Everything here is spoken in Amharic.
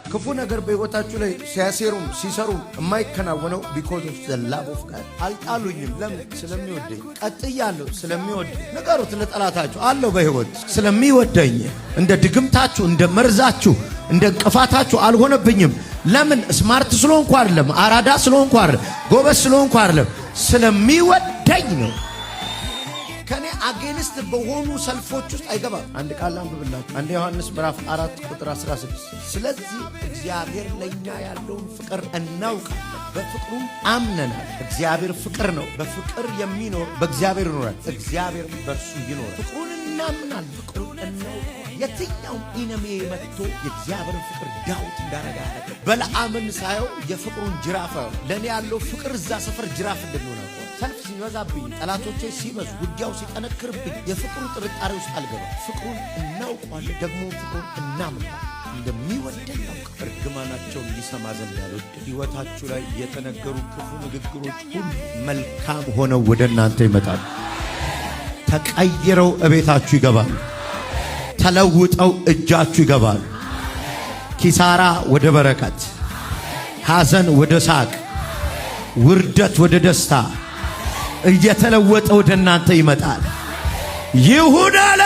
ክፉ ነገር በህይወታችሁ ላይ ሲያሴሩም ሲሰሩም የማይከናወነው because of the love of God። አልጣሉኝም ለምን? ስለሚወደኝ። ቀጥያለሁ ስለሚወደኝ። ንገሩት ለጠላታችሁ አለው በህይወት ስለሚወደኝ። እንደ ድግምታችሁ እንደ መርዛችሁ እንደ እንቅፋታችሁ አልሆነብኝም። ለምን? ስማርት ስለሆንኩ አይደለም፣ አራዳ ስለሆንኩ አይደለም፣ ጎበዝ ስለሆንኩ አይደለም፣ ስለሚወደኝ ነው። ከኔ አጌንስት በሆኑ ሰልፎች ውስጥ አይገባም። አንድ ቃል አንብብላችሁ አንድ ዮሐንስ ምዕራፍ 4 ቁጥር 16 ስለዚህ እግዚአብሔር ለኛ ያለውን ፍቅር እናውቃለን በፍቅሩም አምነናል። እግዚአብሔር ፍቅር ነው። በፍቅር የሚኖር በእግዚአብሔር ይኖራል፣ እግዚአብሔር በእርሱ ይኖራል። ፍቅሩን እናምናል፣ ፍቅሩን እናውቃለን። የትኛው ኢነሚ መጥቶ የእግዚአብሔር ፍቅር ዳውት እንዳረጋ በለዓምን ሳየው የፍቅሩን ጅራፍ ለኔ ያለው ፍቅር እዛ ሰፈር ጅራፍ እንደሆነ ሰልፍ ሲበዛብኝ ጠላቶቼ ሲበዙ ውጊያው ሲጠነክርብኝ የፍቅሩ ጥርጣሬ ውስጥ አልገባም። ፍቅሩን እናውቀዋለን፣ ደግሞ ፍቅሩን እናምናለን። እንደሚወደን ነው። እርግማናቸውን ሊሰማ ዘንድ ያልወደደ ሕይወታችሁ ላይ የተነገሩ ክፉ ንግግሮች ሁሉ መልካም ሆነው ወደ እናንተ ይመጣሉ። ተቀይረው እቤታችሁ ይገባሉ። ተለውጠው እጃችሁ ይገባሉ። ኪሳራ ወደ በረከት፣ ሐዘን ወደ ሳቅ፣ ውርደት ወደ ደስታ እየተለወጠ ወደ እናንተ ይመጣል። ይሁን አለ።